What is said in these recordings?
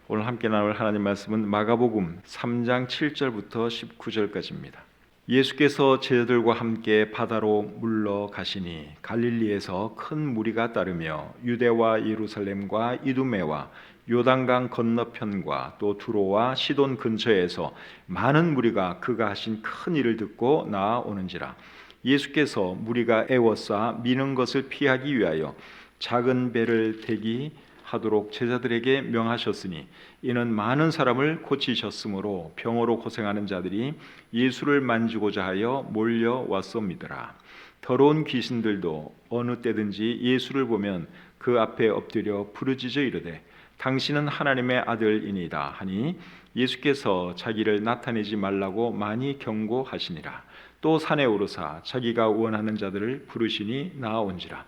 오늘 함께 나눌 하나님 말씀은 마가복음 3장 7절부터 19절까지입니다. 예수께서 제자들과 함께 바다로 물러가시니 갈릴리에서 큰 무리가 따르며 유대와 예루살렘과 이두메와 요단강 건너편과 또 두로와 시돈 근처에서 많은 무리가 그가 하신 큰 일을 듣고 나아오는지라. 예수께서 무리가 애워싸 미는 것을 피하기 위하여 작은 배를 대기하도록 제자들에게 명하셨으니 이는 많은 사람을 고치셨으므로 병으로 고생하는 자들이 예수를 만지고자 하여 몰려왔습니다라. 더러운 귀신들도 어느 때든지 예수를 보면 그 앞에 엎드려 부르짖어 이르되 당신은 하나님의 아들이니이다 하니 예수께서 자기를 나타내지 말라고 많이 경고하시니라. 또 산에 오르사 자기가 원하는 자들을 부르시니 나아온지라.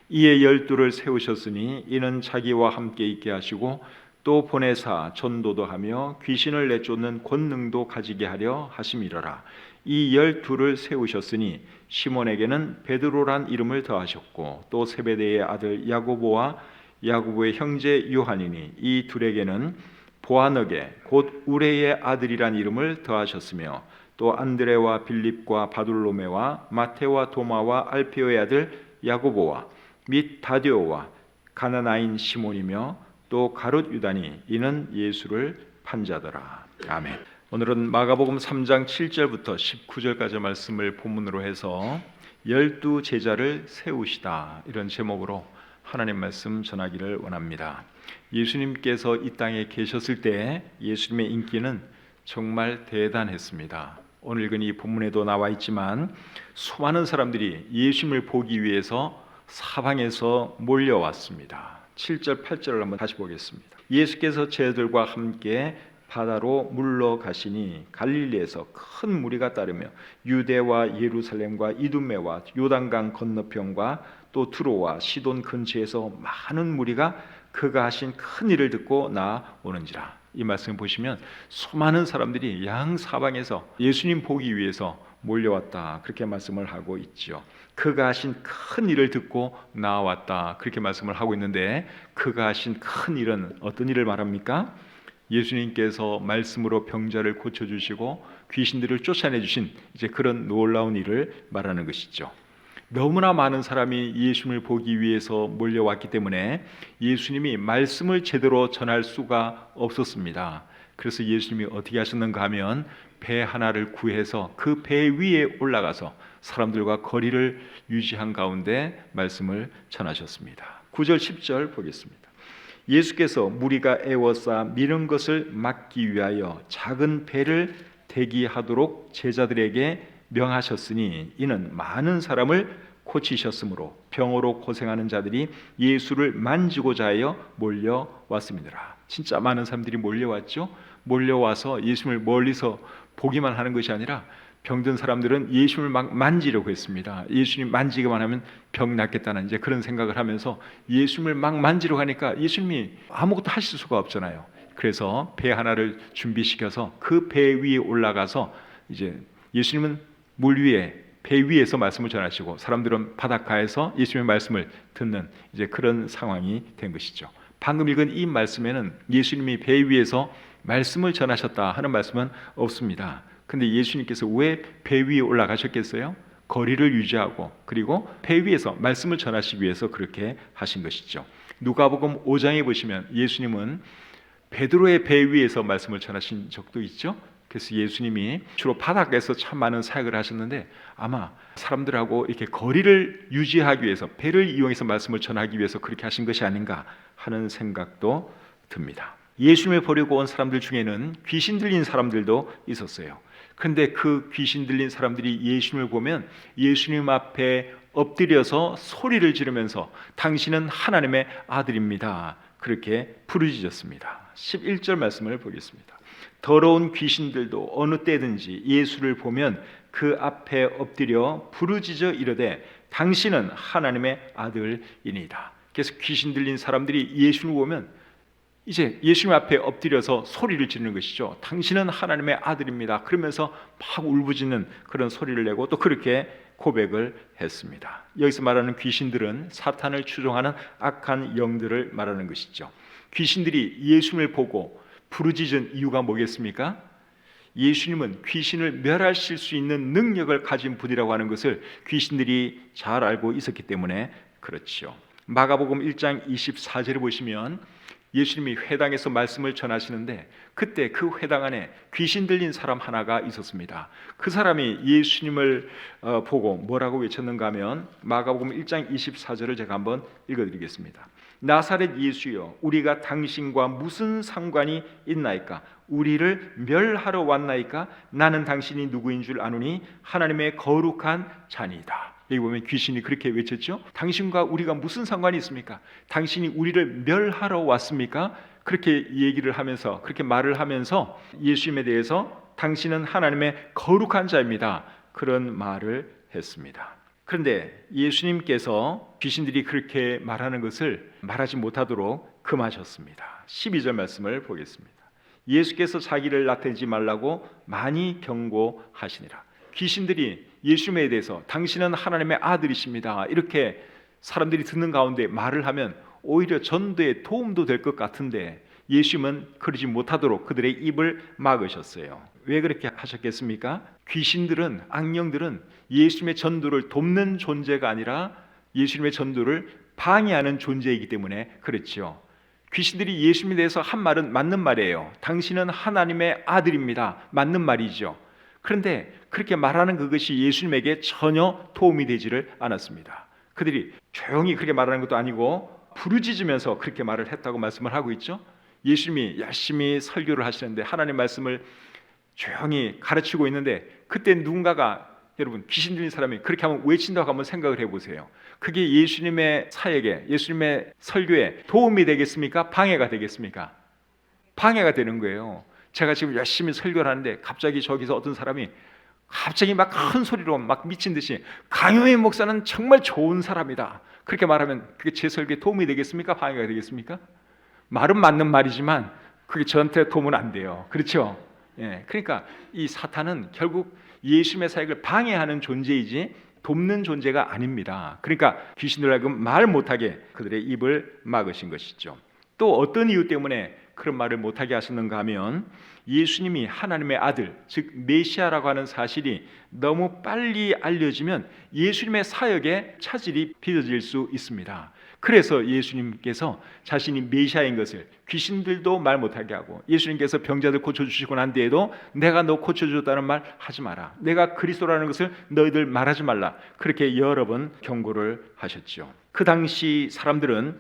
이에 12를 세우셨으니 이는 자기와 함께 있게 하시고 또 보내사 전도도 하며 귀신을 내쫓는 권능도 가지게 하려 하심이러라. 이 12를 세우셨으니 시몬에게는 베드로란 이름을 더하셨고 또 세베대의 아들 야고보와 야고보의 형제 요한이니 이 둘에게는 보아너게 곧 우레의 아들이란 이름을 더하셨으며 또 안드레와 빌립과 바돌로메와 마테와 도마와 알페오의 아들 야고보와 및 다디오와 가나나인 시몬이며 또 가룟 유다니 이는 예수를 판자더라. 아멘. 오늘은 마가복음 3장 7절부터 19절까지 말씀을 본문으로 해서 12 제자를 세우시다 이런 제목으로 하나님 말씀 전하기를 원합니다. 예수님께서 이 땅에 계셨을 때 예수님의 인기는 정말 대단했습니다. 오늘 읽은 이 본문에도 나와 있지만 수많은 사람들이 예수님을 보기 위해서 사방에서 몰려왔습니다. 7절 8절을 한번 다시 보겠습니다. 예수께서 제자들과 함께 바다로 물러가시니 갈릴리에서 큰 무리가 따르며 유대와 예루살렘과 이두메와 요단강 건너편과 또 두로와 시돈 근처에서 많은 무리가 그가 하신 큰 일을 듣고 나아오는지라. 이 말씀을 보시면 수많은 사람들이 양 사방에서 예수님 보기 위해서 몰려왔다 그렇게 말씀을 하고 있죠. 그가 하신 큰 일을 듣고 나왔다 그렇게 말씀을 하고 있는데 그가 하신 큰 일은 어떤 일을 말합니까? 예수님께서 말씀으로 병자를 고쳐주시고 귀신들을 쫓아내주신 이제 그런 놀라운 일을 말하는 것이죠. 너무나 많은 사람이 예수님을 보기 위해서 몰려왔기 때문에 예수님이 말씀을 제대로 전할 수가 없었습니다. 그래서 예수님이 어떻게 하셨는가 하면 배 하나를 구해서 그 배 위에 올라가서 사람들과 거리를 유지한 가운데 말씀을 전하셨습니다. 9절 10절 보겠습니다. 예수께서 무리가 애워싸 미는 것을 막기 위하여 작은 배를 대기하도록 제자들에게 명하셨으니 이는 많은 사람을 고치셨으므로 병으로 고생하는 자들이 예수를 만지고자 하여 몰려왔습니다. 진짜 많은 사람들이 몰려왔죠. 몰려와서 예수님을 멀리서 보기만 하는 것이 아니라 병든 사람들은 예수님을 막 만지려고 했습니다. 예수님 만지기만 하면 병 낫겠다는 이제 그런 생각을 하면서 예수님을 막 만지려고 하니까 예수님이 아무것도 하실 수가 없잖아요. 그래서 배 하나를 준비시켜서 그 배 위에 올라가서 이제 예수님은 물 위에 배 위에서 말씀을 전하시고 사람들은 바닷가에서 예수님의 말씀을 듣는 이제 그런 상황이 된 것이죠. 방금 읽은 이 말씀에는 예수님이 배 위에서 말씀을 전하셨다 하는 말씀은 없습니다. 근데 예수님께서 왜 배 위에 올라가셨겠어요? 거리를 유지하고 그리고 배 위에서 말씀을 전하시기 위해서 그렇게 하신 것이죠. 누가복음 5장에 보시면 예수님은 베드로의 배 위에서 말씀을 전하신 적도 있죠. 그래서 예수님이 주로 바닷가에서 참 많은 사역을 하셨는데 아마 사람들하고 이렇게 거리를 유지하기 위해서 배를 이용해서 말씀을 전하기 위해서 그렇게 하신 것이 아닌가 하는 생각도 듭니다. 예수님을 버리고 온 사람들 중에는 귀신 들린 사람들도 있었어요. 그런데 그 귀신 들린 사람들이 예수님을 보면 예수님 앞에 엎드려서 소리를 지르면서 당신은 하나님의 아들입니다 그렇게 부르짖었습니다. 11절 말씀을 보겠습니다. 더러운 귀신들도 어느 때든지 예수를 보면 그 앞에 엎드려 부르짖어 이르되 당신은 하나님의 아들이니이다. 그래서 귀신 들린 사람들이 예수를 보면 이제 예수님 앞에 엎드려서 소리를 지르는 것이죠. 당신은 하나님의 아들입니다. 그러면서 막 울부짖는 그런 소리를 내고 또 그렇게 고백을 했습니다. 여기서 말하는 귀신들은 사탄을 추종하는 악한 영들을 말하는 것이죠. 귀신들이 예수님을 보고 부르짖은 이유가 뭐겠습니까? 예수님은 귀신을 멸하실 수 있는 능력을 가진 분이라고 하는 것을 귀신들이 잘 알고 있었기 때문에 그렇지요. 마가복음 1장 24절을 보시면 예수님이 회당에서 말씀을 전하시는데 그때 그 회당 안에 귀신 들린 사람 하나가 있었습니다. 그 사람이 예수님을 보고 뭐라고 외쳤는가 하면 마가복음 1장 24절을 제가 한번 읽어드리겠습니다. 나사렛 예수여, 우리가 당신과 무슨 상관이 있나이까? 우리를 멸하러 왔나이까? 나는 당신이 누구인 줄 아노니 하나님의 거룩한 자니이다. 여기 보면 귀신이 그렇게 외쳤죠. 당신과 우리가 무슨 상관이 있습니까? 당신이 우리를 멸하러 왔습니까? 그렇게 얘기를 하면서, 그렇게 말을 하면서 예수님에 대해서 당신은 하나님의 거룩한 자입니다, 그런 말을 했습니다. 그런데 예수님께서 귀신들이 그렇게 말하는 것을 말하지 못하도록 금하셨습니다. 12절 말씀을 보겠습니다. 예수께서 자기를 나타내지 말라고 많이 경고하시니라. 귀신들이 예수님에 대해서 당신은 하나님의 아들이십니다, 이렇게 사람들이 듣는 가운데 말을 하면 오히려 전도에 도움도 될 것 같은데 예수님은 그러지 못하도록 그들의 입을 막으셨어요. 왜 그렇게 하셨겠습니까? 귀신들은, 악령들은 예수님의 전도를 돕는 존재가 아니라 예수님의 전도를 방해하는 존재이기 때문에 그렇지요. 귀신들이 예수님에 대해서 한 말은 맞는 말이에요. 당신은 하나님의 아들입니다, 맞는 말이죠. 그런데 그렇게 말하는 그것이 예수님에게 전혀 도움이 되지를 않았습니다. 그들이 조용히 그렇게 말하는 것도 아니고 부르짖으면서 그렇게 말을 했다고 말씀을 하고 있죠. 예수님이 열심히 설교를 하시는데 하나님 말씀을 조용히 가르치고 있는데 그때 누군가가, 여러분, 귀신 들린 사람이 그렇게 하면 외친다고 한번 생각을 해보세요. 그게 예수님의 사역에, 예수님의 설교에 도움이 되겠습니까? 방해가 되겠습니까? 방해가 되는 거예요. 제가 지금 열심히 설교를 하는데 갑자기 저기서 어떤 사람이 갑자기 막 큰 소리로 막 미친 듯이 강효인 목사는 정말 좋은 사람이다, 그렇게 말하면 그게 제 설교에 도움이 되겠습니까? 방해가 되겠습니까? 말은 맞는 말이지만 그게 저한테 도움은 안 돼요. 그렇죠? 예, 그러니까 이 사탄은 결국 예수님의 사역을 방해하는 존재이지 돕는 존재가 아닙니다. 그러니까 귀신들 하여금 말 못하게 그들의 입을 막으신 것이죠. 또 어떤 이유 때문에 그런 말을 못하게 하셨는가 하면 예수님이 하나님의 아들, 즉 메시아라고 하는 사실이 너무 빨리 알려지면 예수님의 사역에 차질이 빚어질 수 있습니다. 그래서 예수님께서 자신이 메시아인 것을 귀신들도 말 못하게 하고, 예수님께서 병자들 고쳐주시고 난 뒤에도 내가 너 고쳐줬다는 말 하지 마라, 내가 그리스도라는 것을 너희들 말하지 말라, 그렇게 여러 번 경고를 하셨죠. 그 당시 사람들은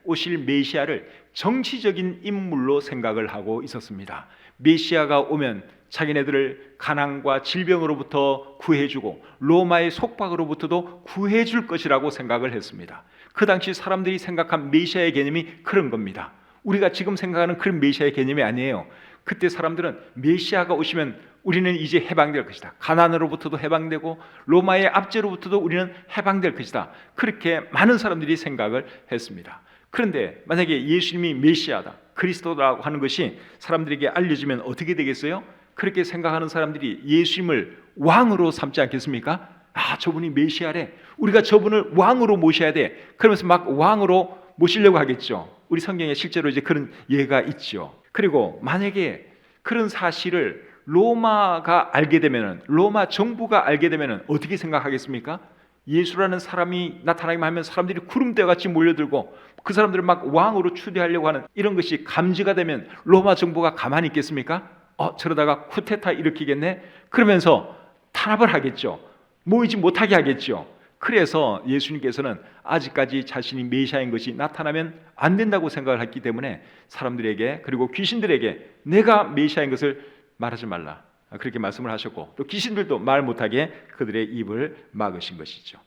오실 메시아를 정치적인 인물로 생각을 하고 있었습니다. 메시아가 오면 자기네들을 가난과 질병으로부터 구해주고 로마의 속박으로부터도 구해줄 것이라고 생각을 했습니다. 그 당시 사람들이 생각한 메시아의 개념이 그런 겁니다. 우리가 지금 생각하는 그런 메시아의 개념이 아니에요. 그때 사람들은 메시아가 오시면 우리는 이제 해방될 것이다, 가난으로부터도 해방되고 로마의 압제로부터도 우리는 해방될 것이다, 그렇게 많은 사람들이 생각을 했습니다. 그런데 만약에 예수님이 메시아다, 그리스도라고 하는 것이 사람들에게 알려지면 어떻게 되겠어요? 그렇게 생각하는 사람들이 예수님을 왕으로 삼지 않겠습니까? 아, 저분이 메시아래, 우리가 저분을 왕으로 모셔야 돼, 그러면서 막 왕으로 모시려고 하겠죠. 우리 성경에 실제로 이제 그런 예가 있죠. 그리고 만약에 그런 사실을 로마가 알게 되면은, 로마 정부가 알게 되면은 어떻게 생각하겠습니까? 예수라는 사람이 나타나기만 하면 사람들이 구름대같이 몰려들고 그 사람들을 막 왕으로 추대하려고 하는 이런 것이 감지가 되면 로마 정부가 가만히 있겠습니까? 저러다가 쿠데타 일으키겠네? 그러면서 탄압을 하겠죠. 모이지 못하게 하겠죠. 그래서 예수님께서는 아직까지 자신이 메시아인 것이 나타나면 안 된다고 생각을 했기 때문에 사람들에게, 그리고 귀신들에게 내가 메시아인 것을 말하지 말라, 그렇게 말씀을 하셨고, 또 귀신들도 말 못하게 그들의 입을 막으신 것이죠.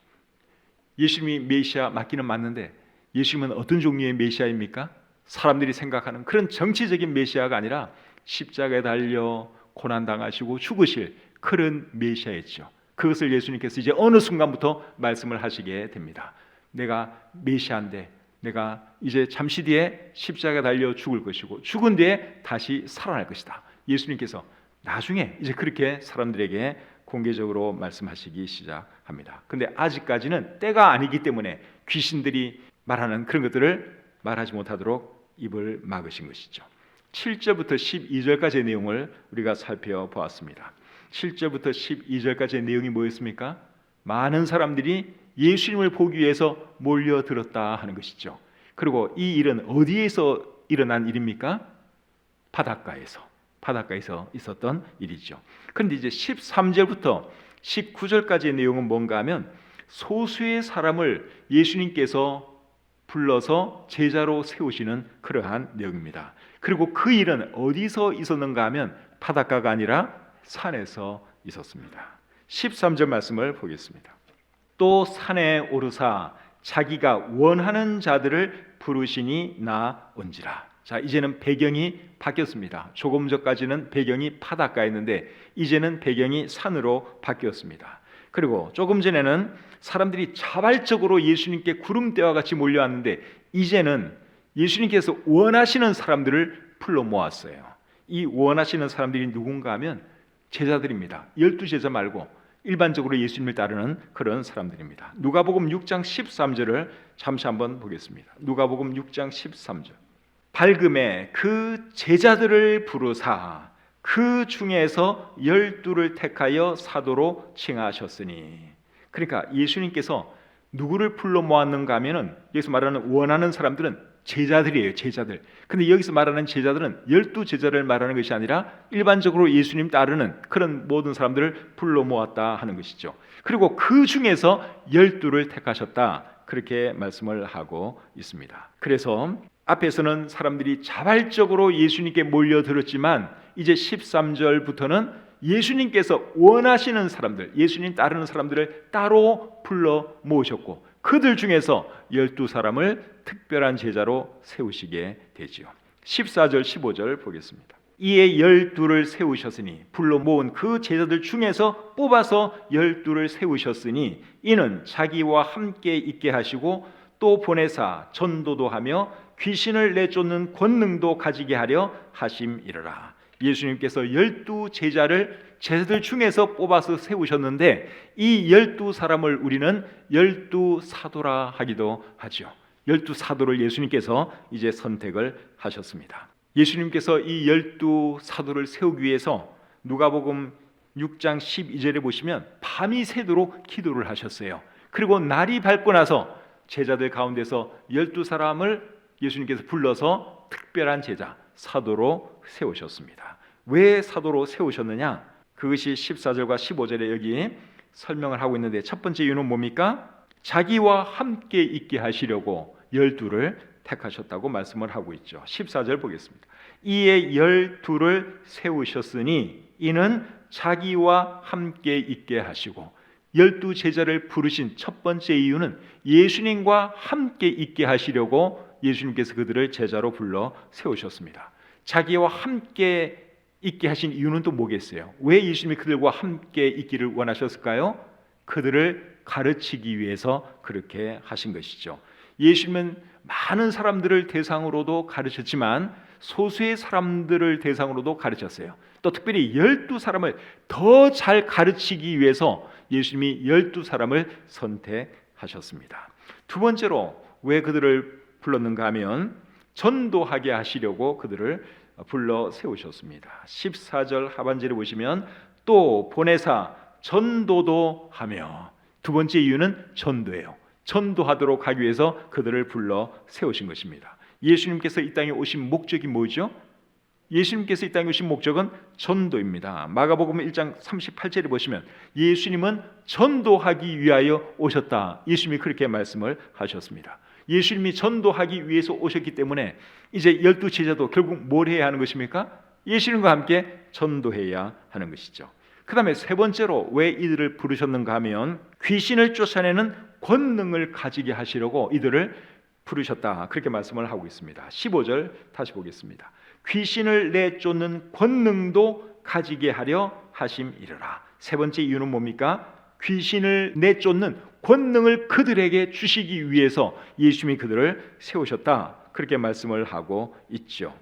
예수님이 메시아 맞기는 맞는데 예수님은 어떤 종류의 메시아입니까? 사람들이 생각하는 그런 정치적인 메시아가 아니라 십자가에 달려 고난당하시고 죽으실 그런 메시아였죠. 그것을 예수님께서 이제 어느 순간부터 말씀을 하시게 됩니다. 내가 메시아인데 내가 이제 잠시 뒤에 십자가에 달려 죽을 것이고 죽은 뒤에 다시 살아날 것이다. 예수님께서 나중에 이제 그렇게 사람들에게 공개적으로 말씀하시기 시작합니다. 근데 아직까지는 때가 아니기 때문에 귀신들이 말하는 그런 것들을 말하지 못하도록 입을 막으신 것이죠. 7절부터 12절까지의 내용을 우리가 살펴보았습니다. 7절부터 12절까지의 내용이 뭐였습니까? 많은 사람들이 예수님을 보기 위해서 몰려들었다 하는 것이죠. 그리고 이 일은 어디에서 일어난 일입니까? 바닷가에서 있었던 일이죠. 그런데 이제 13절부터 19절까지의 내용은 뭔가 하면 소수의 사람을 예수님께서 불러서 제자로 세우시는 그러한 내용입니다. 그리고 그 일은 어디서 있었는가 하면 바닷가가 아니라 산에서 있었습니다. 13절 말씀을 보겠습니다. 또 산에 오르사 자기가 원하는 자들을 부르시니 나온지라. 자, 이제는 배경이 바뀌었습니다. 조금 전까지는 배경이 바닷가였는데 이제는 배경이 산으로 바뀌었습니다. 그리고 조금 전에는 사람들이 자발적으로 예수님께 구름대와 같이 몰려왔는데 이제는 예수님께서 원하시는 사람들을 불러 모았어요. 이 원하시는 사람들이 누군가 하면 제자들입니다. 12제자 말고 일반적으로 예수님을 따르는 그런 사람들입니다. 누가복음 6장 13절을 잠시 한번 보겠습니다. 누가복음 6장 13절. 밝음에 그 제자들을 부르사 그 중에서 12를 택하여 사도로 칭하셨으니. 그러니까 예수님께서 누구를 불러 모았는가 하면은 여기서 말하는 원하는 사람들은 제자들이에요. 제자들. 근데 여기서 말하는 제자들은 12제자를 말하는 것이 아니라 일반적으로 예수님 따르는 그런 모든 사람들을 불러 모았다 하는 것이죠. 그리고 그 중에서 12를 택하셨다, 그렇게 말씀을 하고 있습니다. 그래서 앞에서는 사람들이 자발적으로 예수님께 몰려들었지만 이제 13절부터는 예수님께서 원하시는 사람들, 예수님 따르는 사람들을 따로 불러 모으셨고 그들 중에서 12사람을 특별한 제자로 세우시게 되지요. 14절 15절 보겠습니다. 이에 12를 세우셨으니, 불러 모은 그 제자들 중에서 뽑아서 12를 세우셨으니 이는 자기와 함께 있게 하시고 또 보내사 전도도 하며 귀신을 내쫓는 권능도 가지게 하려 하심이러라. 예수님께서 12제자를 제자들 중에서 뽑아서 세우셨는데 이 12사람을 우리는 12사도라 하기도 하죠. 12사도를 예수님께서 이제 선택을 하셨습니다. 예수님께서 이 12사도를 세우기 위해서 누가복음 6장 12절에 보시면 밤이 새도록 기도를 하셨어요. 그리고 날이 밝고 나서 제자들 가운데서 12사람을 예수님께서 불러서 특별한 제자, 사도로 세우셨습니다. 왜 사도로 세우셨느냐? 그것이 14절과 15절에 여기 설명을 하고 있는데 첫 번째 이유는 뭡니까? 자기와 함께 있게 하시려고 12를 택하셨다고 말씀을 하고 있죠. 14절 보겠습니다. 이에 12를 세우셨으니 이는 자기와 함께 있게 하시고, 12제자를 부르신 첫 번째 이유는 예수님과 함께 있게 하시려고 예수님께서 그들을 제자로 불러 세우셨습니다. 자기와 함께 있게 하신 이유는 또 뭐겠어요? 왜 예수님이 그들과 함께 있기를 원하셨을까요? 그들을 가르치기 위해서 그렇게 하신 것이죠. 예수님은 많은 사람들을 대상으로도 가르쳤지만 소수의 사람들을 대상으로도 가르쳤어요. 또 특별히 12사람을 더 잘 가르치기 위해서 예수님이 12사람을 선택하셨습니다. 두 번째로 왜 그들을 불렀는가 하면 전도하게 하시려고 그들을 불러 세우셨습니다. 14절 하반절에 보시면 또 보내사 전도도 하며, 두 번째 이유는 전도예요. 전도하도록 하기 위해서 그들을 불러 세우신 것입니다. 예수님께서 이 땅에 오신 목적이 뭐죠? 예수님께서 이 땅에 오신 목적은 전도입니다. 마가복음 1장 38절에 보시면 예수님은 전도하기 위하여 오셨다, 예수님이 그렇게 말씀을 하셨습니다. 예수님이 전도하기 위해서 오셨기 때문에 이제 12제자도 결국 뭘 해야 하는 것입니까? 예수님과 함께 전도해야 하는 것이죠. 그 다음에 세 번째로 왜 이들을 부르셨는가 하면 귀신을 쫓아내는 권능을 가지게 하시려고 이들을 부르셨다, 그렇게 말씀을 하고 있습니다. 15절 다시 보겠습니다. 귀신을 내쫓는 권능도 가지게 하려 하심이러라. 세 번째 이유는 뭡니까? 귀신을 내쫓는 권능을 그들에게 주시기 위해서 예수님이 그들을 세우셨다, 그렇게 말씀을 하고 있죠.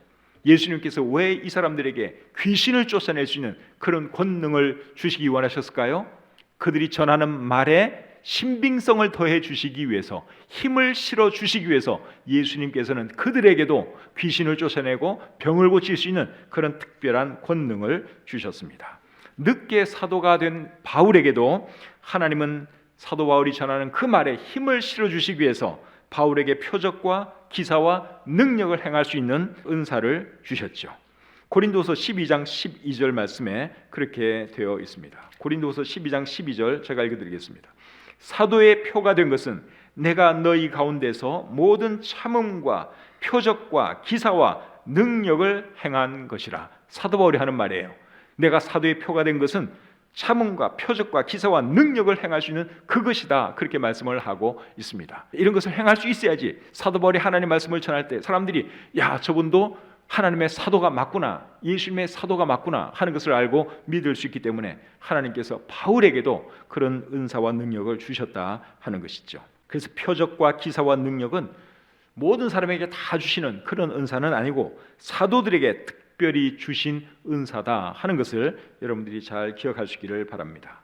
예수님께서 왜 이 사람들에게 귀신을 쫓아낼 수 있는 그런 권능을 주시기 원하셨을까요? 그들이 전하는 말에 신빙성을 더해 주시기 위해서, 힘을 실어 주시기 위해서 예수님께서는 그들에게도 귀신을 쫓아내고 병을 고칠 수 있는 그런 특별한 권능을 주셨습니다. 늦게 사도가 된 바울에게도 하나님은 사도 바울이 전하는 그 말에 힘을 실어 주시기 위해서 바울에게 표적과 기사와 능력을 행할 수 있는 은사를 주셨죠. 고린도서 12장 12절 말씀에 그렇게 되어 있습니다. 고린도서 12장 12절 제가 읽어드리겠습니다. 사도의 표가 된 것은 내가 너희 가운데서 모든 참음과 표적과 기사와 능력을 행한 것이라. 사도 바울이 하는 말이에요. 내가 사도의 표가 된 것은 참음과 표적과 기사와 능력을 행할 수 있는 그것이다. 그렇게 말씀을 하고 있습니다. 이런 것을 행할 수 있어야지 사도 바울이 하나님의 말씀을 전할 때 사람들이 야, 저분도 하나님의 사도가 맞구나, 예수님의 사도가 맞구나 하는 것을 알고 믿을 수 있기 때문에 하나님께서 바울에게도 그런 은사와 능력을 주셨다 하는 것이죠. 그래서 표적과 기사와 능력은 모든 사람에게 다 주시는 그런 은사는 아니고 사도들에게 특별히 주신 은사다 하는 것을 여러분들이 잘 기억하시기를 바랍니다.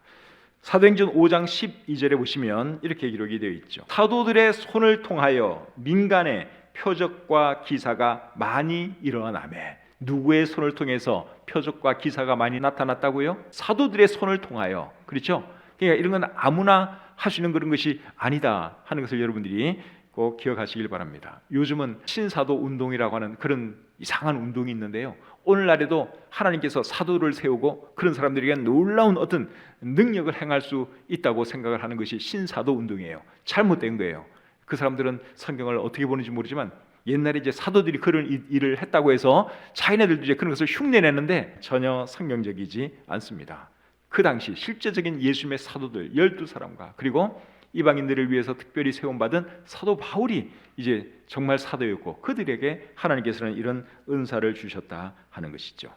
사도행전 5장 12절에 보시면 이렇게 기록이 되어 있죠. 사도들의 손을 통하여 민간에 표적과 기사가 많이 일어나매. 누구의 손을 통해서 표적과 기사가 많이 나타났다고요? 사도들의 손을 통하여. 그렇죠? 그러니까 이런 건 아무나 할 수 있는 그런 것이 아니다 하는 것을 여러분들이 꼭 기억하시길 바랍니다. 요즘은 신사도 운동이라고 하는 그런 이상한 운동이 있는데요, 오늘날에도 하나님께서 사도를 세우고 그런 사람들에게 놀라운 어떤 능력을 행할 수 있다고 생각을 하는 것이 신사도 운동이에요. 잘못된 거예요. 그 사람들은 성경을 어떻게 보는지 모르지만 옛날에 이제 사도들이 그런 일을 했다고 해서 자기네들도 이제 그런 것을 흉내내는데 전혀 성경적이지 않습니다. 그 당시 실제적인 예수님의 사도들 12사람과 그리고 이방인들을 위해서 특별히 세움받은 사도 바울이 이제 정말 사도였고 그들에게 하나님께서는 이런 은사를 주셨다 하는 것이죠.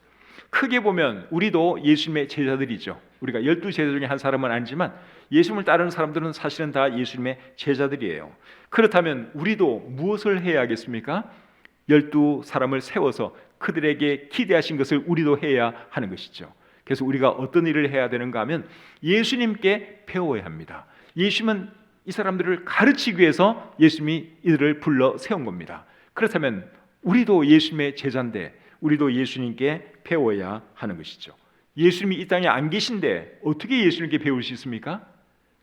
크게 보면 우리도 예수님의 제자들이죠. 우리가 12제자 중에 한 사람은 아니지만 예수님을 따르는 사람들은 사실은 다 예수님의 제자들이에요. 그렇다면 우리도 무엇을 해야 하겠습니까? 12사람을 세워서 그들에게 기대하신 것을 우리도 해야 하는 것이죠. 그래서 우리가 어떤 일을 해야 되는가 하면 예수님께 배워야 합니다. 예수님은 이 사람들을 가르치기 위해서 예수님이 이들을 불러 세운 겁니다. 그렇다면 우리도 예수님의 제자인데 우리도 예수님께 배워야 하는 것이죠. 예수님이 이 땅에 안 계신데 어떻게 예수님께 배울 수 있습니까?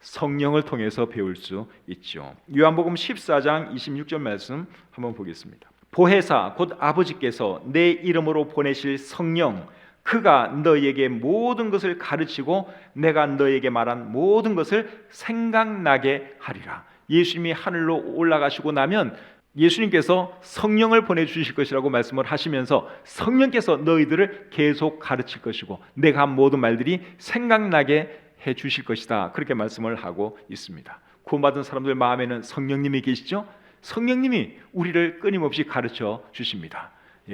성령을 통해서 배울 수 있죠. 요한복음 14장 26절 말씀 한번 보겠습니다. 보혜사 곧 아버지께서 내 이름으로 보내실 성령 그가 너희에게 모든 것을 가르치고 내가 너희에게 말한 모든 것을 생각나게 하리라. 예수님이 하늘로 올라가시고 나면 예수님께서 성령을 보내주실 것이라고 말씀을 하시면서 성령께서 너희들을 계속 가르칠 것이고 내가 한 모든 말들이 생각나게 해주실 것이다. 그렇게 말씀을 하고 있습니다. 구원받은 사람들 마음에는 성령님이 계시죠? 성령님이 우리를 끊임없이 가르쳐 주십니다.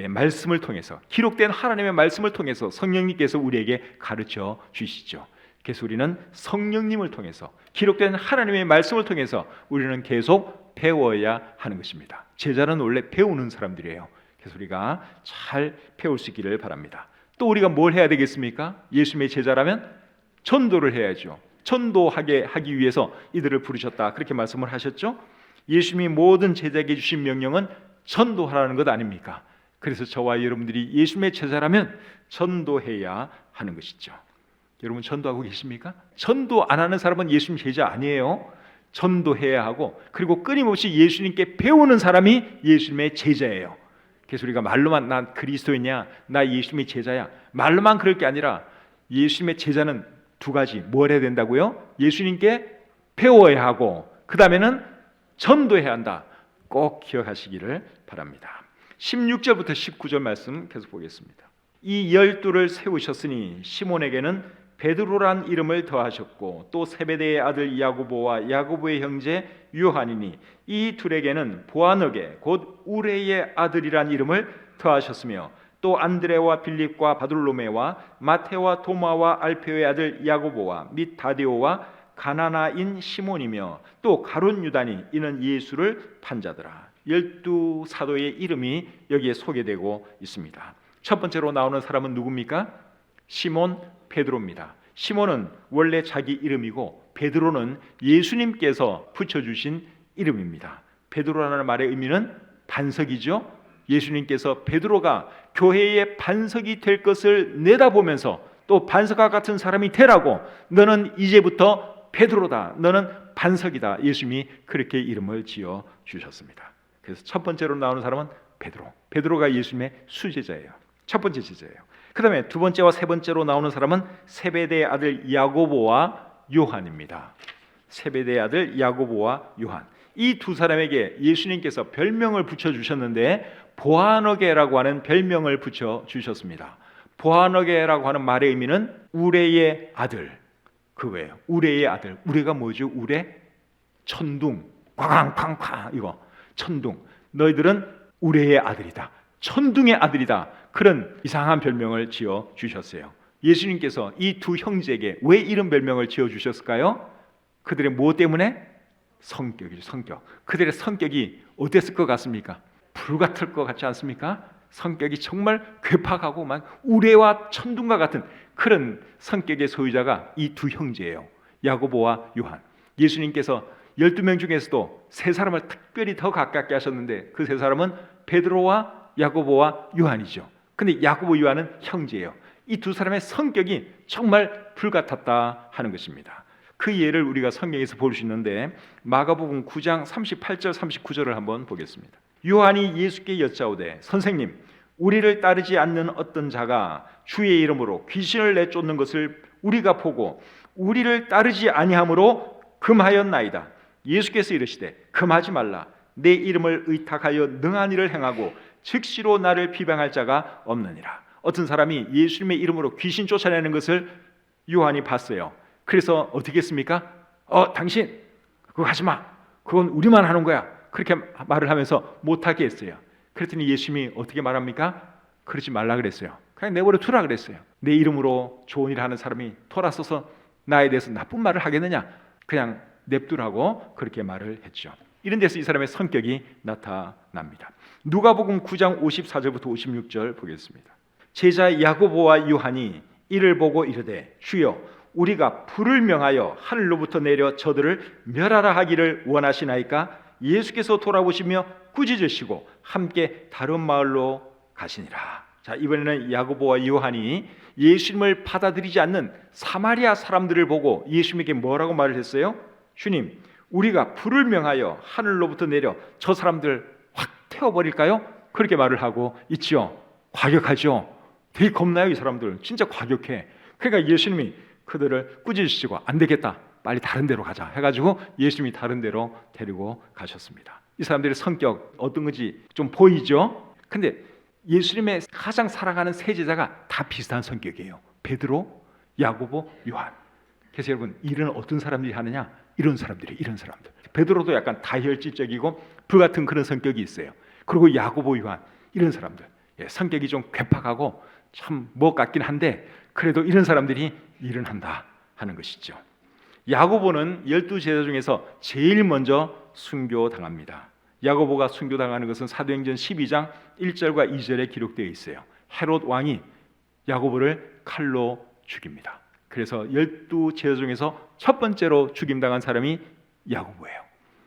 말씀을 통해서 기록된 하나님의 말씀을 통해서 성령님께서 우리에게 가르쳐 주시죠. 그래서 우리는 성령님을 통해서 기록된 하나님의 말씀을 통해서 우리는 계속 배워야 하는 것입니다. 제자는 원래 배우는 사람들이에요. 그래서 우리가 잘 배울 수 있기를 바랍니다. 또 우리가 뭘 해야 되겠습니까? 예수님의 제자라면 전도를 해야죠. 전도하게 하기 위해서 이들을 부르셨다. 그렇게 말씀을 하셨죠. 예수님이 모든 제자에게 주신 명령은 전도하라는 것 아닙니까? 그래서 저와 여러분들이 예수님의 제자라면 전도해야 하는 것이죠. 여러분 전도하고 계십니까? 전도 안 하는 사람은 예수님 제자 아니에요. 전도해야 하고 그리고 끊임없이 예수님께 배우는 사람이 예수님의 제자예요. 그래서 우리가 말로만 난 그리스도이냐 나 예수님의 제자야 말로만 그럴 게 아니라 예수님의 제자는 두 가지 뭘 해야 된다고요? 예수님께 배워야 하고 그 다음에는 전도해야 한다. 꼭 기억하시기를 바랍니다. 16절부터 19절 말씀 계속 보겠습니다. 이 12를 세우셨으니 시몬에게는 베드로란 이름을 더하셨고 또 세베대의 아들 야고보와 야고보의 형제 요한이니 이 둘에게는 보아너게 곧 우레의 아들이란 이름을 더하셨으며 또 안드레와 빌립과 바돌로메와 마테와 도마와 알페오의 아들 야고보와 및 다데오와 가나나인 시몬이며 또 가룟 유다니 이는 예수를 판 자더라. 12사도의 이름이 여기에 소개되고 있습니다. 첫 번째로 나오는 사람은 누굽니까? 시몬 베드로입니다. 시몬은 원래 자기 이름이고 베드로는 예수님께서 붙여주신 이름입니다. 베드로라는 말의 의미는 반석이죠. 예수님께서 베드로가 교회의 반석이 될 것을 내다보면서 또 반석과 같은 사람이 되라고, 너는 이제부터 베드로다, 너는 반석이다, 예수님이 그렇게 이름을 지어 주셨습니다. 그래서 첫 번째로 나오는 사람은 베드로. 베드로가 예수님의 수제자예요. 첫 번째 제자예요. 그 다음에 두 번째와 세 번째로 나오는 사람은 세베대의 아들 야고보와 요한입니다. 세베대의 아들 야고보와 요한. 이 두 사람에게 예수님께서 별명을 붙여주셨는데 보아너게라고 하는 별명을 붙여주셨습니다. 보아너게라고 하는 말의 의미는 우레의 아들, 그거예요. 우레의 아들. 우레가 뭐죠? 우레? 천둥. 쾅쾅쾅 이거 천둥. 너희들은 우레의 아들이다, 천둥의 아들이다. 그런 이상한 별명을 지어주셨어요. 예수님께서 이 두 형제에게 왜 이런 별명을 지어주셨을까요? 그들의 무엇 때문에? 성격이죠. 성격. 그들의 성격이 어땠을 것 같습니까? 불 같을 것 같지 않습니까? 성격이 정말 괴팍하고 막 우레와 천둥과 같은 그런 성격의 소유자가 이 두 형제예요. 야고보와 요한. 예수님께서 12명 중에서도 세 사람을 특별히 더 가깝게 하셨는데 그 세 사람은 베드로와 야고보와 요한이죠. 근데 야고보, 요한은 형제예요. 이 두 사람의 성격이 정말 불같았다 하는 것입니다. 그 예를 우리가 성경에서 볼 수 있는데 마가복음 9장 38절 39절을 한번 보겠습니다. 요한이 예수께 여짜오되 선생님, 우리를 따르지 않는 어떤 자가 주의 이름으로 귀신을 내쫓는 것을 우리가 보고 우리를 따르지 아니함으로 금하였나이다. 예수께서 이르시되 금하지 말라. 내 이름을 의탁하여 능한 일을 행하고 즉시로 나를 비방할 자가 없느니라. 어떤 사람이 예수님의 이름으로 귀신 쫓아내는 것을 요한이 봤어요. 그래서 어떻게 했습니까? 당신 그거 하지 마. 그건 우리만 하는 거야. 그렇게 말을 하면서 못하게 했어요. 그랬더니 예수님이 어떻게 말합니까? 그러지 말라 그랬어요. 그냥 내버려 두라 그랬어요. 내 이름으로 좋은 일을 하는 사람이 돌아서서 나에 대해서 나쁜 말을 하겠느냐? 그냥 냅두라고 그렇게 말을 했죠. 이런 데서 이 사람의 성격이 나타납니다. 누가복음 9장 54절부터 56절 보겠습니다. 제자 야고보와 요한이 이를 보고 이르되 주여, 우리가 불을 명하여 하늘로부터 내려 저들을 멸하라 하기를 원하시나이까? 예수께서 돌아보시며 꾸짖으시고 함께 다른 마을로 가시니라. 자, 이번에는 야고보와 요한이 예수님을 받아들이지 않는 사마리아 사람들을 보고 예수님에게 뭐라고 말을 했어요? 주님, 우리가 불을 명하여 하늘로부터 내려 저 사람들 확 태워버릴까요? 그렇게 말을 하고 있죠. 과격하죠. 되게 겁나요. 이 사람들 진짜 과격해. 그러니까 예수님이 그들을 꾸짖으시고 안 되겠다, 빨리 다른 데로 가자 해가지고 예수님이 다른 데로 데리고 가셨습니다. 이 사람들의 성격 어떤 건지 좀 보이죠? 근데 예수님의 가장 사랑하는 세 제자가 다 비슷한 성격이에요. 베드로, 야고보, 요한. 그래서 여러분, 일은 어떤 사람들이 하느냐? 이런 사람들이, 이런 사람들. 베드로도 약간 다혈질적이고 불같은 그런 성격이 있어요. 그리고 야고보, 요한, 이런 사람들. 성격이 좀 괴팍하고 참 뭐 같긴 한데 그래도 이런 사람들이 일은 한다 하는 것이죠. 야고보는 12제자 중에서 제일 먼저 순교당합니다. 야고보가 순교당하는 것은 사도행전 12장 1절과 2절에 기록되어 있어요. 헤롯 왕이 야고보를 칼로 죽입니다. 그래서 12제자 중에서 첫 번째로 죽임당한 사람이 야고보예요.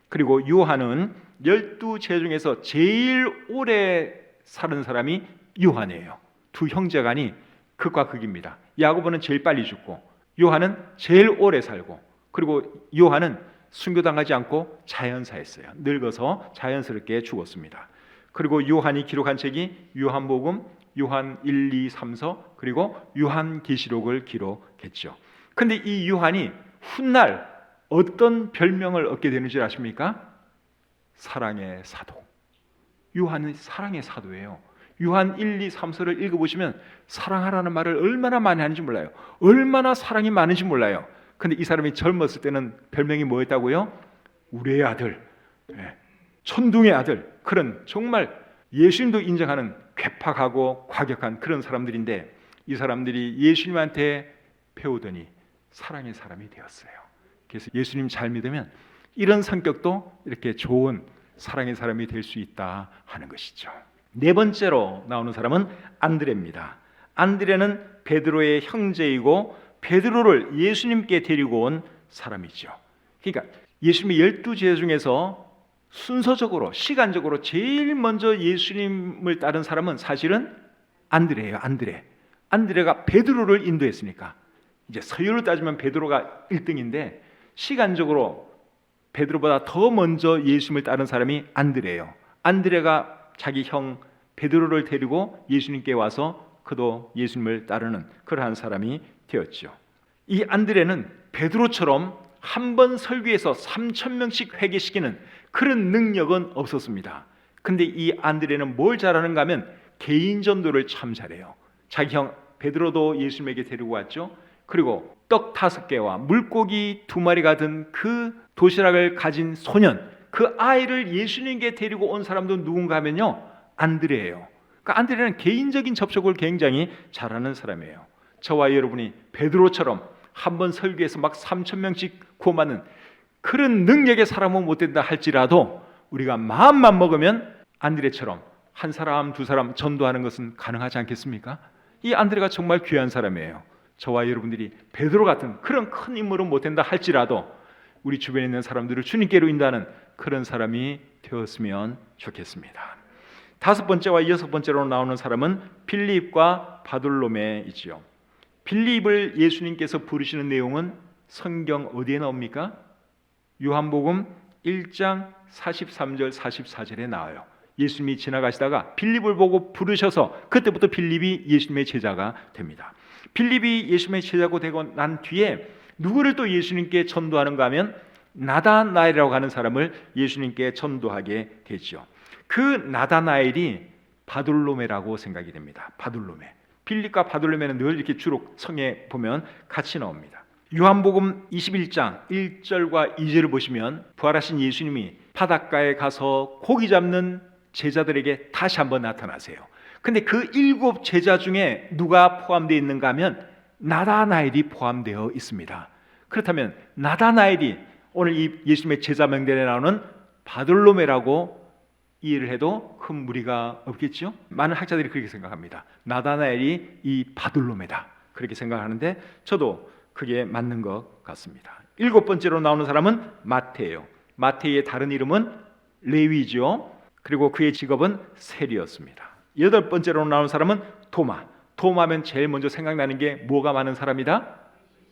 그리고 요한은 12제자 중에서 제일 오래 사는 사람이 요한이에요. 두 형제간이 극과 극입니다. 야고보는 제일 빨리 죽고 요한은 제일 오래 살고, 그리고 요한은 순교당하지 않고 자연사했어요. 늙어서 자연스럽게 죽었습니다. 그리고 요한이 기록한 책이 요한복음, 요한 1, 2, 3서, 그리고 요한계시록을 기록했죠. 근데 이 요한이 훗날 어떤 별명을 얻게 되는 줄 아십니까? 사랑의 사도. 요한은 사랑의 사도예요. 요한 1, 2, 3서를 읽어보시면 사랑하라는 말을 얼마나 많이 하는지 몰라요. 얼마나 사랑이 많은지 몰라요. 근데 이 사람이 젊었을 때는 별명이 뭐였다고요? 우레의 아들, 천둥의 아들. 그런 정말 예수님도 인정하는 괴팍하고 과격한 그런 사람들인데, 이 사람들이 예수님한테 배우더니 사랑의 사람이 되었어요. 그래서 예수님 잘 믿으면 이런 성격도 이렇게 좋은 사랑의 사람이 될 수 있다 하는 것이죠. 네 번째로 나오는 사람은 안드레입니다. 안드레는 베드로의 형제이고 베드로를 예수님께 데리고 온 사람이죠. 그러니까 예수님의 12제자 중에서 순서적으로 시간적으로 제일 먼저 예수님을 따른 사람은 사실은 안드레예요. 안드레가 베드로를 인도했으니까 이제 서열로 따지면 베드로가 1등인데 시간적으로 베드로보다 더 먼저 예수님을 따른 사람이 안드레예요. 안드레가 자기 형 베드로를 데리고 예수님께 와서 그도 예수님을 따르는 그러한 사람이 되었죠. 이 안드레는 베드로처럼 한 번 설교에서 3,000명씩 회개시키는 그런 능력은 없었습니다. 근데 이 안드레는 뭘 잘하는가 하면 개인 전도를 참 잘해요. 자기 형 베드로도 예수님에게 데리고 왔죠. 그리고 떡 5개와 물고기 2마리가 든 그 도시락을 가진 소년, 그 아이를 예수님께 데리고 온 사람도 누군가 하면요, 안드레예요. 그러니까 안드레는 개인적인 접촉을 굉장히 잘하는 사람이에요. 저와 여러분이 베드로처럼 한 번 설교에서 막 3,000명씩 구원받는 그런 능력의 사람은 못 된다 할지라도 우리가 마음만 먹으면 안드레처럼 한 사람 두 사람 전도하는 것은 가능하지 않겠습니까? 이 안드레가 정말 귀한 사람이에요. 저와 여러분들이 베드로 같은 그런 큰 인물은 못 된다 할지라도 우리 주변에 있는 사람들을 주님께로 인도하는 그런 사람이 되었으면 좋겠습니다. 5번째와 6번째로 나오는 사람은 빌립과 바돌로메이지요. 빌립을 예수님께서 부르시는 내용은 성경 어디에 나옵니까? 요한복음 1장 43절 44절에 나와요. 예수님이 지나가시다가 빌립을 보고 부르셔서 그때부터 빌립이 예수님의 제자가 됩니다. 빌립이 예수님의 제자가 되고 난 뒤에 누구를 또 예수님께 전도하는가 하면 나다나엘이라고 하는 사람을 예수님께 전도하게 되죠. 그 나다나엘이 바돌로메라고 생각이 됩니다. 바돌로메. 빌립과 바돌로메는 늘 이렇게 주로 성에 보면 같이 나옵니다. 요한복음 21장 1절과 2절을 보시면 부활하신 예수님이 바닷가에 가서 고기 잡는 제자들에게 다시 한번 나타나세요. 근데 그 7 제자 중에 누가 포함되어 있는가 하면 나다나엘이 포함되어 있습니다. 그렇다면 나다나엘이 오늘 이 예수님의 제자 명단에 나오는 바돌로메라고 이해를 해도 큰 무리가 없겠죠? 많은 학자들이 그렇게 생각합니다. 나다나엘이 이 바돌로메다 그렇게 생각하는데 저도 그게 맞는 것 같습니다. 7번째로 나오는 사람은 마태예요. 마태의 다른 이름은 레위죠. 그리고 그의 직업은 세리였습니다. 8번째로 나오는 사람은 도마. 도마면 제일 먼저 생각나는 게 뭐가 많은 사람이다?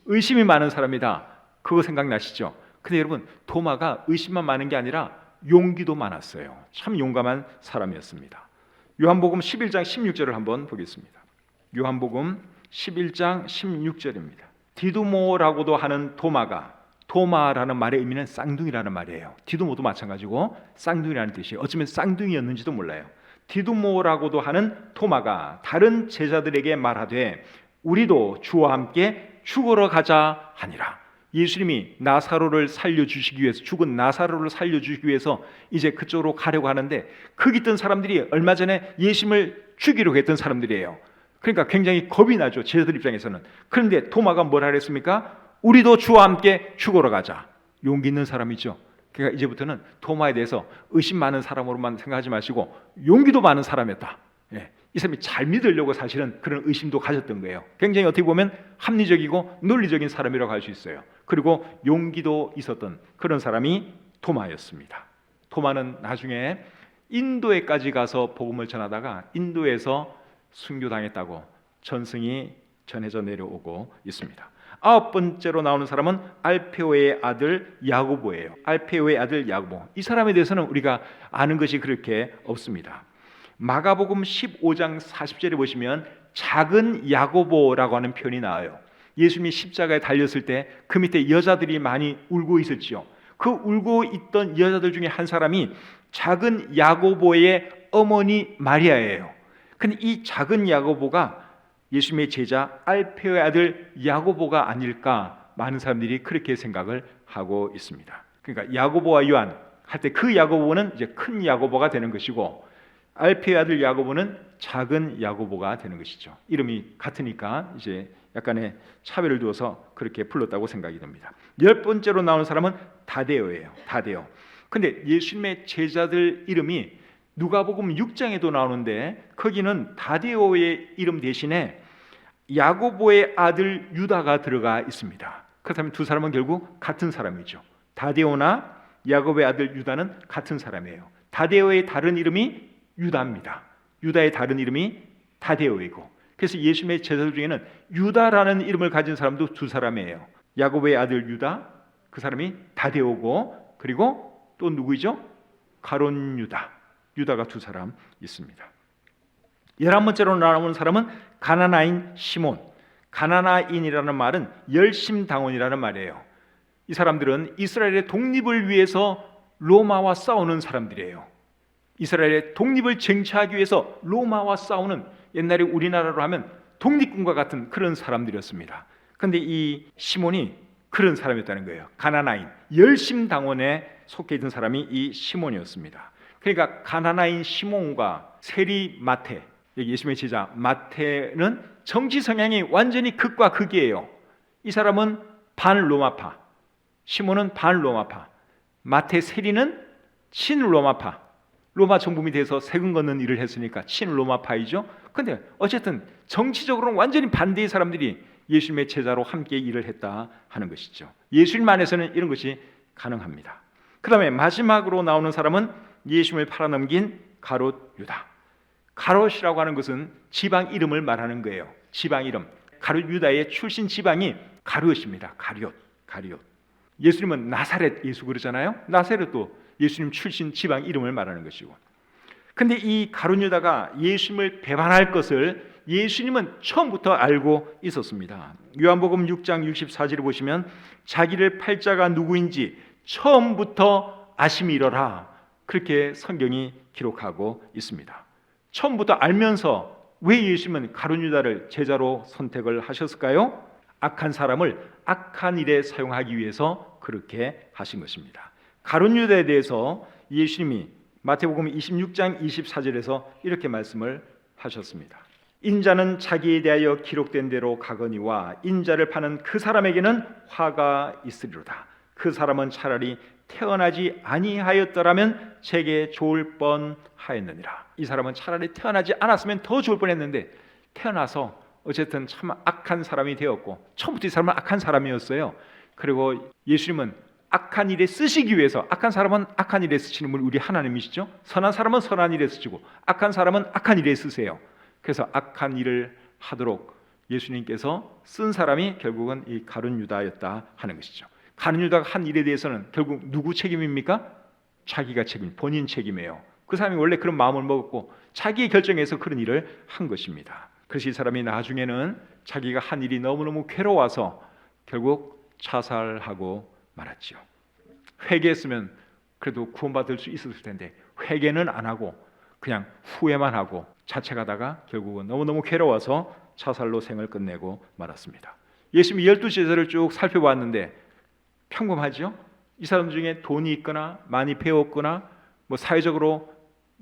의심이 많은 사람이다. 그거 생각나시죠? 근데 여러분 도마가 의심만 많은 게 아니라 용기도 많았어요. 참 용감한 사람이었습니다. 요한복음 11장 16절을 한번 보겠습니다. 요한복음 11장 16절입니다. 디두모라고도 하는 도마가, 도마라는 말의 의미는 쌍둥이라는 말이에요. 디두모도 마찬가지고 쌍둥이라는 뜻이에요. 어쩌면 쌍둥이였는지도 몰라요. 디두모라고도 하는 도마가 다른 제자들에게 말하되 우리도 주와 함께 죽으러 가자 하니라. 예수님이 나사로를 살려주시기 위해서, 죽은 나사로를 살려주시기 위해서 이제 그쪽으로 가려고 하는데 거기 있던 사람들이 얼마 전에 예수님을 죽이려고 했던 사람들이에요. 그러니까 굉장히 겁이 나죠, 제자들 입장에서는. 그런데 도마가 뭐라 그랬습니까? 우리도 주와 함께 죽으러 가자. 용기 있는 사람이죠. 그러니까 이제부터는 도마에 대해서 의심 많은 사람으로만 생각하지 마시고 용기도 많은 사람이었다. 이 사람이 잘 믿으려고 사실은 그런 의심도 가졌던 거예요. 굉장히 어떻게 보면 합리적이고 논리적인 사람이라고 할 수 있어요. 그리고 용기도 있었던 그런 사람이 도마였습니다. 도마는 나중에 인도에까지 가서 복음을 전하다가 인도에서 순교당했다고 전승이 전해져 내려오고 있습니다. 9번째로 나오는 사람은 알페오의 아들 야고보예요. 알페오의 아들 야고보. 이 사람에 대해서는 우리가 아는 것이 그렇게 없습니다. 마가복음 15장 40절에 보시면 작은 야고보라고 하는 표현이 나와요. 예수님이 십자가에 달렸을 때 그 밑에 여자들이 많이 울고 있었지요. 그 울고 있던 여자들 중에 한 사람이 작은 야고보의 어머니 마리아예요. 근데 이 작은 야고보가 예수님의 제자 알페오의 아들 야고보가 아닐까 많은 사람들이 그렇게 생각을 하고 있습니다. 그러니까 야고보와 요한 할 때 그 야고보는 이제 큰 야고보가 되는 것이고 알페오의 아들 야고보는 작은 야고보가 되는 것이죠. 이름이 같으니까 이제 약간의 차별을 두어서 그렇게 불렀다고 생각이 됩니다. 10번째로 나오는 사람은 다데오예요. 다데오. 근데 예수님의 제자들 이름이 누가복음 6장에도 나오는데 거기는 다데오의 이름 대신에 야고보의 아들 유다가 들어가 있습니다. 그렇다면 두 사람은 결국 같은 사람이죠. 다데오나 야곱의 아들 유다는 같은 사람이에요. 다데오의 다른 이름이 유다입니다. 유다의 다른 이름이 다데오이고, 그래서 예수님의 제자들 중에는 유다라는 이름을 가진 사람도 두 사람이에요. 야곱의 아들 유다, 그 사람이 다데오고, 그리고 또 누구이죠? 가룟 유다. 유다가 두 사람 있습니다. 11번째로 나오는 사람은 가나나인 시몬. 가나나인이라는 말은 열심당원이라는 말이에요. 이 사람들은 이스라엘의 독립을 위해서 로마와 싸우는 사람들이에요. 이스라엘의 독립을 쟁취하기 위해서 로마와 싸우는, 옛날에 우리나라로 하면 독립군과 같은 그런 사람들이었습니다. 그런데 이 시몬이 그런 사람이었다는 거예요. 가나나인, 열심당원에 속해 있던 사람이 이 시몬이었습니다. 그러니까 가나나인 시몬과 세리 마태, 여기 예수님의 제자 마태는 정치 성향이 완전히 극과 극이에요. 이 사람은 반로마파, 시몬은 반로마파, 마태 세리는 친로마파, 로마 정부에 대해서 세금 걷는 일을 했으니까 친로마파이죠. 그런데 어쨌든 정치적으로는 완전히 반대의 사람들이 예수님의 제자로 함께 일을 했다 하는 것이죠. 예수님 안에서는 이런 것이 가능합니다. 그 다음에 마지막으로 나오는 사람은 예수님을 팔아넘긴 가롯 유다. 가롯이라고 하는 것은 지방 이름을 말하는 거예요. 지방 이름. 가롯 유다의 출신 지방이 가롯입니다. 가롯. 예수님은 나사렛 예수 그러잖아요. 나사렛도 예수님 출신 지방 이름을 말하는 것이고. 근데 이 가룟 유다가 예수님을 배반할 것을 예수님은 처음부터 알고 있었습니다. 요한복음 6장 64절을 보시면 자기를 팔 자가 누구인지 처음부터 아심이러라, 그렇게 성경이 기록하고 있습니다. 처음부터 알면서 왜 예수님은 가룟 유다를 제자로 선택을 하셨을까요? 악한 사람을 악한 일에 사용하기 위해서 그렇게 하신 것입니다. 가룟 유다에 대해서 예수님이 마태복음 26장 24절에서 이렇게 말씀을 하셨습니다. 인자는 자기에 대하여 기록된 대로 가거니와 인자를 파는 그 사람에게는 화가 있으리로다. 그 사람은 차라리 태어나지 아니하였더라면 제게 좋을 뻔하였느니라. 이 사람은 차라리 태어나지 않았으면 더 좋을 뻔했는데 태어나서 어쨌든 참 악한 사람이 되었고, 처음부터 이 사람은 악한 사람이었어요. 그리고 예수님은 악한 일에 쓰시기 위해서, 악한 사람은 악한 일에 쓰시는 분 우리 하나님이시죠. 선한 사람은 선한 일에 쓰시고 악한 사람은 악한 일에 쓰세요. 그래서 악한 일을 하도록 예수님께서 쓴 사람이 결국은 이 가룟 유다였다 하는 것이죠. 가룟 유다가 한 일에 대해서는 결국 누구 책임입니까? 자기가 책임, 본인 책임이에요. 그 사람이 원래 그런 마음을 먹었고 자기의 결정에서 그런 일을 한 것입니다. 그래서 이 사람이 나중에는 자기가 한 일이 너무너무 괴로워서 결국 자살하고 말았죠. 회개했으면 그래도 구원받을 수 있었을 텐데 회개는 안 하고 그냥 후회만 하고 자책하다가 결국은 너무너무 괴로워서 자살로 생을 끝내고 말았습니다. 예수님이 12제자를 쭉 살펴봤는데 평범하죠? 이 사람 중에 돈이 있거나 많이 배웠거나 뭐 사회적으로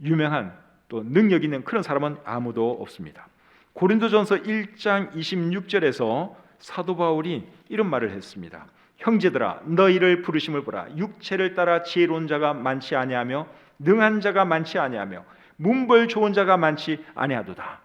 유명한 또 능력 있는 그런 사람은 아무도 없습니다. 고린도전서 1장 26절에서 사도 바울이 이런 말을 했습니다. 형제들아, 너희를 부르심을 보라. 육체를 따라 지혜로운 자가 많지 아니하며 능한 자가 많지 아니하며 문벌 좋은 자가 많지 아니하도다.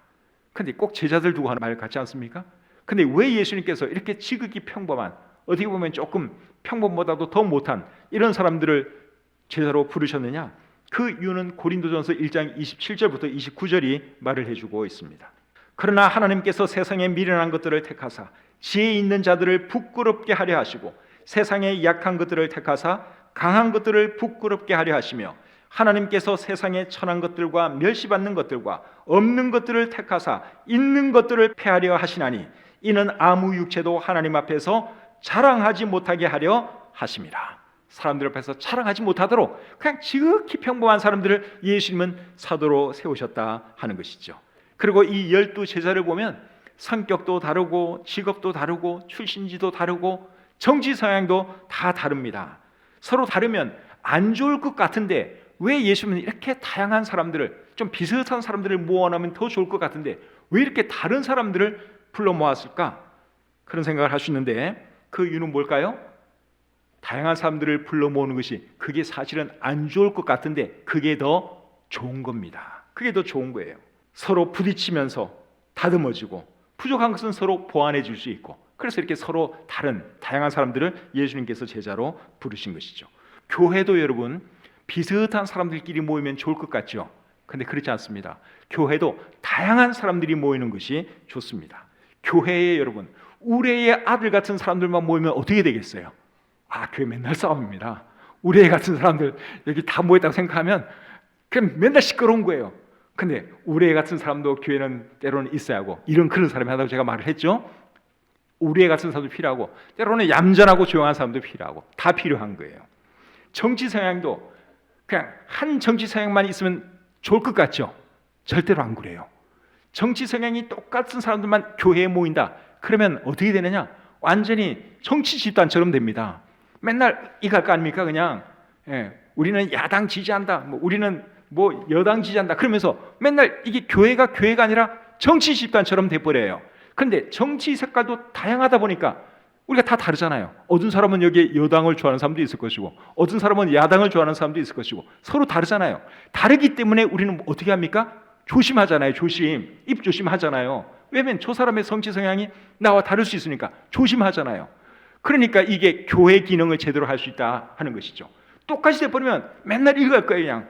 근데 꼭 제자들 두고 하는 말 같지 않습니까? 근데 왜 예수님께서 이렇게 지극히 평범한, 어떻게 보면 조금 평범보다도 더 못한 이런 사람들을 제자로 부르셨느냐? 그 이유는 고린도전서 1장 27절부터 29절이 말을 해주고 있습니다. 그러나 하나님께서 세상에 미련한 것들을 택하사 지혜 있는 자들을 부끄럽게 하려 하시고 세상에 약한 것들을 택하사 강한 것들을 부끄럽게 하려 하시며 하나님께서 세상에 천한 것들과 멸시받는 것들과 없는 것들을 택하사 있는 것들을 폐하려 하시나니 이는 아무 육체도 하나님 앞에서 자랑하지 못하게 하려 하심이라. 사람들 앞에서 자랑하지 못하도록 그냥 지극히 평범한 사람들을 예수님은 사도로 세우셨다 하는 것이죠. 그리고 이 12제자를 보면 성격도 다르고 직업도 다르고 출신지도 다르고 정치 성향도 다 다릅니다. 서로 다르면 안 좋을 것 같은데 왜 예수님은 이렇게 다양한 사람들을, 좀 비슷한 사람들을 모아놓으면 더 좋을 것 같은데 왜 이렇게 다른 사람들을 불러 모았을까? 그런 생각을 할 수 있는데 그 이유는 뭘까요? 다양한 사람들을 불러 모으는 것이 그게 사실은 안 좋을 것 같은데 그게 더 좋은 겁니다. 그게 더 좋은 거예요. 서로 부딪히면서 다듬어지고 부족한 것은 서로 보완해 줄 수 있고 그래서 이렇게 서로 다양한 사람들을 예수님께서 제자로 부르신 것이죠. 교회도 여러분 비슷한 사람들끼리 모이면 좋을 것 같죠. 근데 그렇지 않습니다. 교회도 다양한 사람들이 모이는 것이 좋습니다. 교회에 여러분 우레의 아들 같은 사람들만 모이면 어떻게 되겠어요? 교회 맨날 싸움입니다. 우레 같은 사람들 여기 다 모였다고 생각하면 그냥 맨날 시끄러운 거예요. 근데 우레 같은 사람도 교회는 때로는 있어야 하고 그런 사람이 하다고 제가 말을 했죠. 우레 같은 사람도 필요하고 때로는 얌전하고 조용한 사람도 필요하고 다 필요한 거예요. 정치 성향도 그냥 한 정치 성향만 있으면 좋을 것 같죠? 절대로 안 그래요. 정치 성향이 똑같은 사람들만 교회에 모인다. 그러면 어떻게 되느냐? 완전히 정치 집단처럼 됩니다. 맨날 이거 할 거 아닙니까? 그냥 우리는 야당 지지한다. 우리는 여당 지지한다. 그러면서 맨날 이게 교회가 아니라 정치 집단처럼 돼버려요. 그런데 정치 색깔도 다양하다 보니까 우리가 다 다르잖아요. 어떤 사람은 여기에 여당을 좋아하는 사람도 있을 것이고 어떤 사람은 야당을 좋아하는 사람도 있을 것이고 서로 다르잖아요. 다르기 때문에 우리는 어떻게 합니까? 조심하잖아요. 입 조심하잖아요. 왜냐하면 저 사람의 정치 성향이 나와 다를 수 있으니까 조심하잖아요. 그러니까 이게 교회 기능을 제대로 할 수 있다 하는 것이죠. 똑같이 돼버리면 맨날 이거 할 거예요. 그냥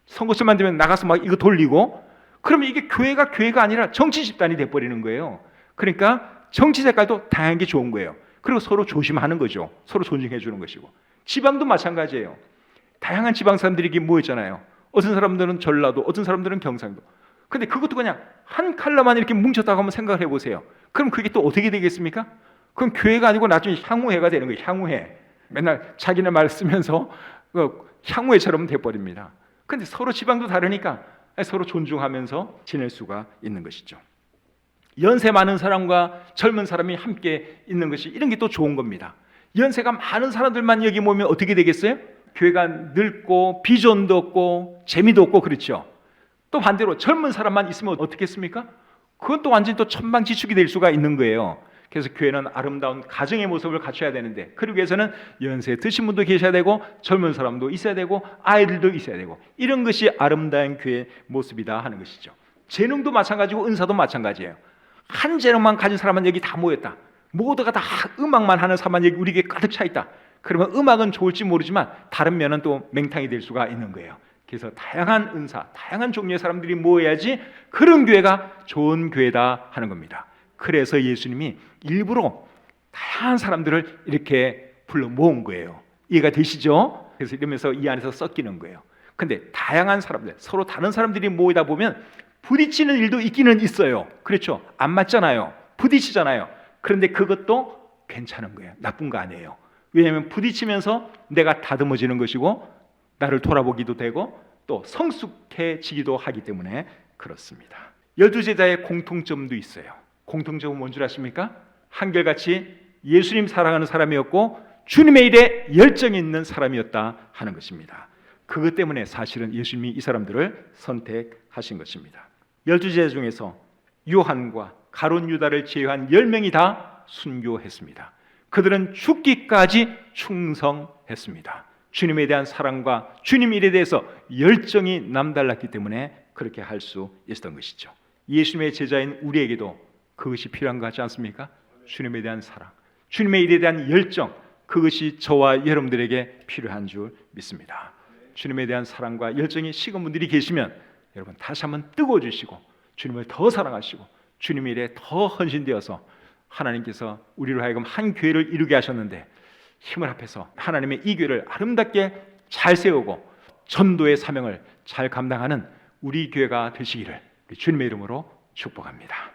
선거철만 되면 나가서 막 이거 돌리고 그러면 이게 교회가 아니라 정치 집단이 돼버리는 거예요. 그러니까 정치 색깔도 다양한 게 좋은 거예요. 그리고 서로 조심하는 거죠. 서로 존중해 주는 것이고 지방도 마찬가지예요. 다양한 지방 사람들이 모였잖아요. 어떤 사람들은 전라도, 어떤 사람들은 경상도. 근데 그것도 그냥 한 칼라만 이렇게 뭉쳤다고 한번 생각을 해보세요. 그럼 그게 또 어떻게 되겠습니까? 그럼 교회가 아니고 나중에 향후회가 되는 거예요. 향후회. 맨날 자기네 말 쓰면서 향후회처럼 돼버립니다. 근데 서로 지방도 다르니까 서로 존중하면서 지낼 수가 있는 것이죠. 연세 많은 사람과 젊은 사람이 함께 있는 것이 이런 게 또 좋은 겁니다. 연세가 많은 사람들만 여기 모이면 어떻게 되겠어요? 교회가 늙고 비전도 없고 재미도 없고 그렇죠. 또 반대로 젊은 사람만 있으면 어떻겠습니까? 그건 또 완전히 또 천방지축이 될 수가 있는 거예요. 그래서 교회는 아름다운 가정의 모습을 갖춰야 되는데 그러기 위해서는 연세 드신 분도 계셔야 되고 젊은 사람도 있어야 되고 아이들도 있어야 되고 이런 것이 아름다운 교회의 모습이다 하는 것이죠. 재능도 마찬가지고 은사도 마찬가지예요. 한 재능만 가진 사람은 여기 다 모였다. 모두가 다 음악만 하는 사람만 여기 우리 교회에 가득 차 있다. 그러면 음악은 좋을지 모르지만 다른 면은 또 맹탕이 될 수가 있는 거예요. 그래서 다양한 은사, 다양한 종류의 사람들이 모여야지 그런 교회가 좋은 교회다 하는 겁니다. 그래서 예수님이 일부러 다양한 사람들을 이렇게 불러 모은 거예요. 이해가 되시죠? 그래서 이러면서 이 안에서 섞이는 거예요. 근데 다양한 사람들, 서로 다른 사람들이 모이다 보면 부딪히는 일도 있기는 있어요. 그렇죠? 안 맞잖아요. 부딪히잖아요. 그런데 그것도 괜찮은 거예요. 나쁜 거 아니에요. 왜냐하면 부딪히면서 내가 다듬어지는 것이고 나를 돌아보기도 되고 또 성숙해지기도 하기 때문에 그렇습니다. 12제자의 공통점도 있어요. 공통점은 뭔 줄 아십니까? 한결같이 예수님 사랑하는 사람이었고 주님의 일에 열정이 있는 사람이었다 하는 것입니다. 그것 때문에 사실은 예수님이 이 사람들을 선택하신 것입니다. 12제자 중에서 요한과 가룟 유다를 제외한 10명이 다 순교했습니다. 그들은 죽기까지 충성했습니다. 주님에 대한 사랑과 주님 일에 대해서 열정이 남달랐기 때문에 그렇게 할 수 있었던 것이죠. 예수님의 제자인 우리에게도 그것이 필요한 것 같지 않습니까? 주님에 대한 사랑, 주님의 일에 대한 열정, 그것이 저와 여러분들에게 필요한 줄 믿습니다. 주님에 대한 사랑과 열정이 식은 분들이 계시면 여러분 다시 한번 뜨거워주시고 주님을 더 사랑하시고 주님의 일에 더 헌신되어서 하나님께서 우리로 하여금 한 교회를 이루게 하셨는데 힘을 합해서 하나님의 이 교회를 아름답게 잘 세우고 전도의 사명을 잘 감당하는 우리 교회가 되시기를 주님의 이름으로 축복합니다.